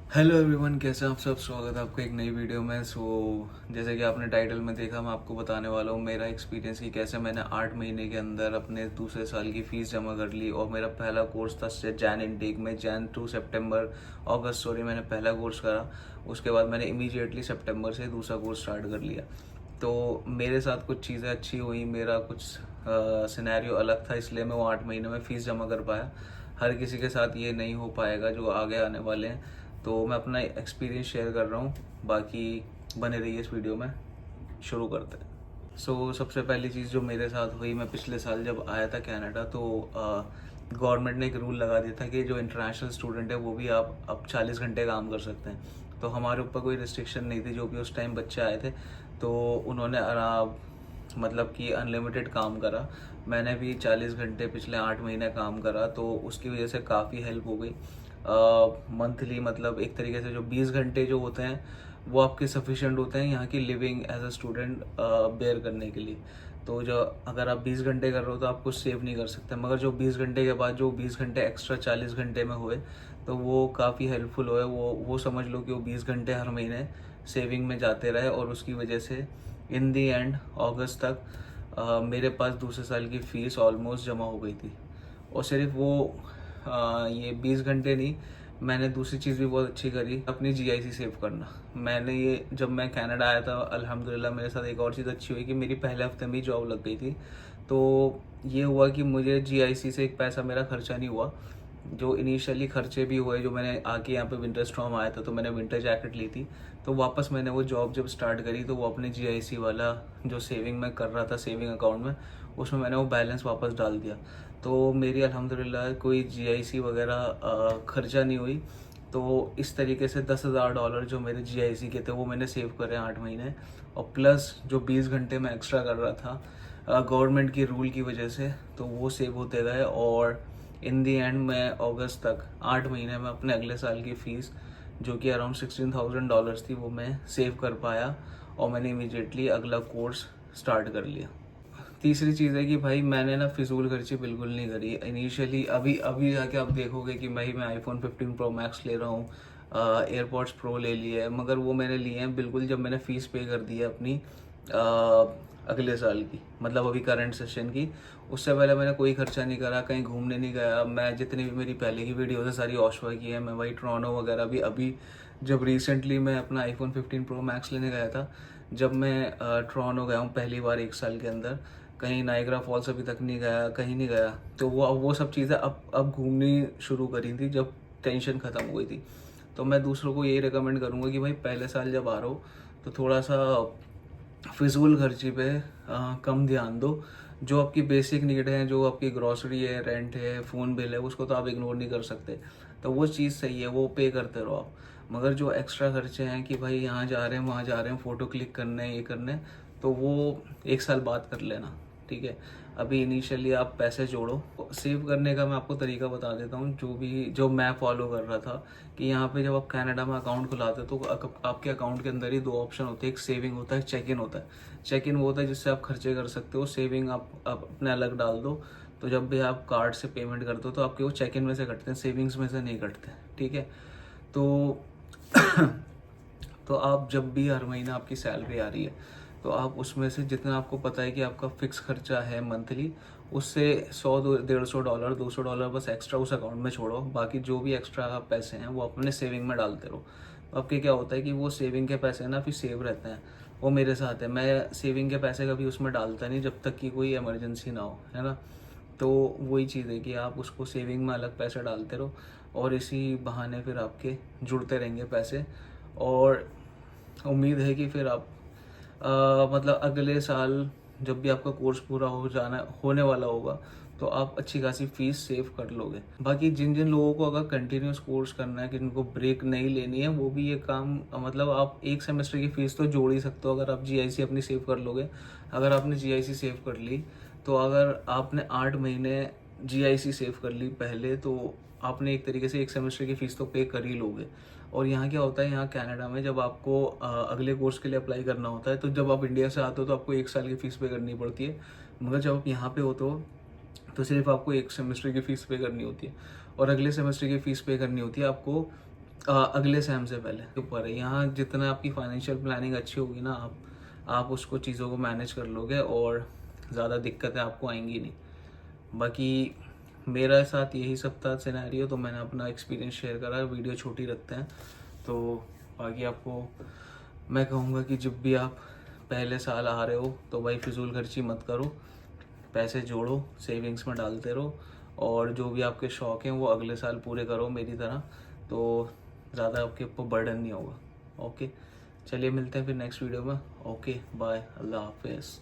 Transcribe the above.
Hello everyone, कैसे हैं आप सब। स्वागत है आपका एक नई वीडियो में। जैसे कि आपने टाइटल में देखा, मैं आपको बताने वाला हूँ मेरा एक्सपीरियंस कि कैसे मैंने 8 महीने के अंदर अपने दूसरे साल की फ़ीस जमा कर ली। और मेरा पहला कोर्स था जैन इनटेक में, जैन टू सितंबर अगस्त सॉरी मैंने पहला कोर्स करा। उसके बाद मैंने इमीडिएटली सितंबर से दूसरा कोर्स स्टार्ट कर लिया। तो मेरे साथ कुछ चीज़ें अच्छी हुई, मेरा कुछ सिनेरियो अलग था, इसलिए मैं वो 8 महीने में फ़ीस जमा कर पाया। हर किसी के साथ ये नहीं हो पाएगा जो आगे आने वाले हैं। तो मैं अपना एक्सपीरियंस शेयर कर रहा हूँ, बाकी बने रहिए इस वीडियो में। शुरू करते हैं। सबसे पहली चीज़ जो मेरे साथ हुई, मैं पिछले साल जब आया था कनाडा, तो गवर्नमेंट ने एक रूल लगा दिया था कि जो इंटरनेशनल स्टूडेंट है वो भी आप अब 40 घंटे काम कर सकते हैं। तो हमारे ऊपर कोई रिस्ट्रिक्शन नहीं थी। जो भी उस टाइम बच्चे आए थे तो उन्होंने आराम मतलब कि अनलिमिटेड काम करा। मैंने भी 40 घंटे पिछले 8 महीने काम करा, तो उसकी वजह से काफ़ी हेल्प हो गई। मंथली मतलब एक तरीके से जो 20 घंटे जो होते हैं वो आपके सफिशिएंट होते हैं यहाँ की living as a student bear करने के लिए। तो जो अगर आप 20 घंटे कर रहे हो तो आप कुछ सेव नहीं कर सकते, मगर जो 20 घंटे के बाद जो 20 घंटे एक्स्ट्रा 40 घंटे में हुए तो वो काफ़ी हेल्पफुल हुए। वो समझ लो कि वो 20 घंटे हर महीने सेविंग में जाते रहे, और उसकी वजह से इन दी एंड अगस्त तक मेरे पास दूसरे साल की फ़ीस ऑलमोस्ट जमा हो गई थी। और सिर्फ वो ये 20 घंटे नहीं, मैंने दूसरी चीज़ भी बहुत अच्छी करी, अपनी जीआईसी सेव करना। मैंने ये जब मैं कनाडा आया था, अल्हम्दुलिल्लाह मेरे साथ एक और चीज़ अच्छी हुई कि मेरी पहले हफ्ते में ही जॉब लग गई थी। तो ये हुआ कि मुझे जीआईसी से एक पैसा मेरा खर्चा नहीं हुआ। जो इनिशियली खर्चे भी हुए, जो मैंने आके यहाँ पे विंटर स्टॉर्म आया था तो मैंने विंटर जैकेट ली थी, तो वापस मैंने वो जॉब जब स्टार्ट करी तो वो अपने जीआईसी वाला जो सेविंग मैं कर रहा था सेविंग अकाउंट में, उसमें मैंने वो बैलेंस वापस डाल दिया। तो मेरी अल्हम्दुलिल्लाह कोई जीआईसी वगैरह खर्चा नहीं हुई। तो इस तरीके से $10,000 जो मेरे जीआईसी के थे वो मैंने सेव करे 8 महीने। और प्लस जो 20 घंटे मैं एक्स्ट्रा कर रहा था गवर्नमेंट की रूल की वजह से, तो वो सेव होते गए। और इन दी एंड मैं अगस्त तक 8 महीने में अपने अगले साल की फ़ीस जो कि अराउंड $16,000 थी वो मैं सेव कर पाया। और मैंने इमीडिएटली अगला कोर्स स्टार्ट कर लिया। तीसरी चीज़ है कि भाई मैंने ना फिजूल खर्ची बिल्कुल नहीं करी इनिशियली। अभी अभी जाके आप देखोगे कि मैं आईफोन 15 प्रो मैक्स ले रहा हूँ, एयरपॉड्स प्रो ले लिए है, मगर वो मैंने लिए हैं बिल्कुल जब मैंने फ़ीस पे कर दी है अपनी अगले साल की, मतलब अभी करंट सेशन की। उससे पहले मैंने कोई खर्चा नहीं करा, कहीं घूमने नहीं गया। मैं जितनी भी मेरी पहले की वीडियोज़ है सारी ओशवा की है। मैं वही टोरंटो वगैरह भी अभी जब रिसेंटली मैं अपना आईफोन 15 प्रो मैक्स लेने गया था, जब मैं टोरंटो गया हूँ पहली बार 1 साल के अंदर, कहीं नाइग्रा फॉल्स अभी तक नहीं गया, कहीं नहीं गया। तो वो सब चीज़ें अब घूमनी शुरू करी थी जब टेंशन ख़त्म हो गई थी। तो मैं दूसरों को यही रिकमेंड करूँगा कि भाई पहले साल जब आ रहे हो तो थोड़ा सा फिजूल खर्ची पे कम ध्यान दो। जो आपकी बेसिक नीड है, जो आपकी ग्रॉसरी है, रेंट है, फ़ोन बिल है, उसको तो आप इग्नोर नहीं कर सकते। तो वो चीज़ सही है, वो पे करते रहो आप। मगर जो एक्स्ट्रा खर्चे हैं कि भाई यहाँ जा रहे हैं वहाँ जा रहे हैं, फ़ोटो क्लिक करने हैं, ये करने हैं, तो वो 1 साल बाद कर लेना, ठीक है। अभी इनिशियली आप पैसे जोड़ो। सेव करने का मैं आपको तरीका बता देता हूँ, जो मैं फॉलो कर रहा था। कि यहाँ पे जब आप कनाडा में अकाउंट खुलाते हो तो आपके अकाउंट के अंदर ही दो ऑप्शन होते हैं, एक सेविंग होता है, एक चेक इन होता है। चेक इन वो होता है जिससे आप खर्चे कर सकते हो, सेविंग आप अपने अलग डाल दो। तो जब भी आप कार्ड से पेमेंट करते हो तो आपके वो चेक इन में से कटते हैं, सेविंग्स में से नहीं कटते, ठीक है। तो तो आप जब भी हर महीना आपकी सैलरी आ रही है तो आप उसमें से जितना आपको पता है कि आपका फिक्स खर्चा है मंथली, उससे 100 150 डॉलर $200 बस एक्स्ट्रा उस अकाउंट में छोड़ो। बाकी जो भी एक्स्ट्रा पैसे हैं वो अपने सेविंग में डालते रहो। तो आपके क्या होता है कि वो सेविंग के पैसे ना फिर सेव रहते हैं। वो मेरे साथ है, मैं सेविंग के पैसे कभी उसमें डालता नहीं जब तक कि कोई इमरजेंसी ना हो, है ना। तो वही चीज़ है कि आप उसको सेविंग में अलग पैसे डालते रहो, और इसी बहाने फिर आपके जुड़ते रहेंगे पैसे। और उम्मीद है कि फिर आप मतलब अगले साल जब भी आपका कोर्स पूरा होने वाला होगा तो आप अच्छी खासी फीस सेव कर लोगे। बाकी जिन जिन लोगों को अगर कंटिन्यूस कोर्स करना है, कि जिनको ब्रेक नहीं लेनी है, वो भी ये काम मतलब आप एक सेमेस्टर की फ़ीस तो जोड़ ही सकते हो अगर आप जीआईसी अपनी सेव कर लोगे। अगर आपने जीआईसी सेव कर ली, तो अगर आपने 8 महीने जीआईसी सेव कर ली पहले, तो आपने एक तरीके से एक सेमेस्टर की फ़ीस तो पे कर ही लोगे। और यहाँ क्या होता है, यहाँ कनाडा में जब आपको अगले कोर्स के लिए अप्लाई करना होता है, तो जब आप इंडिया से आते हो तो आपको 1 साल की फ़ीस पे करनी पड़ती है। मगर जब आप यहाँ पे होते हो सिर्फ आपको एक सेमेस्टर की फ़ीस पे करनी होती है, और अगले सेमेस्टर की फ़ीस पे करनी होती है आपको अगले सेम से पहले ऊपर है। यहाँ जितना आपकी फाइनेंशियल प्लानिंग अच्छी होगी ना, आप उसको चीज़ों को मैनेज कर लोगे और ज़्यादा दिक्कतें आपको आएंगी नहीं। बाकी मेरा साथ यही सब था सिनेरियो, तो मैंने अपना एक्सपीरियंस शेयर करा। वीडियो छोटी रखते हैं। तो बाकी आपको मैं कहूँगा कि जब भी आप पहले साल आ रहे हो तो भाई फिजूल खर्ची मत करो, पैसे जोड़ो, सेविंग्स में डालते रहो, और जो भी आपके शौक़ हैं वो अगले साल पूरे करो मेरी तरह, तो ज़्यादा आपके ऊपर बर्डन नहीं होगा। ओके, चलिए मिलते हैं फिर नेक्स्ट वीडियो में। ओके बाय, अल्लाह हाफिज़।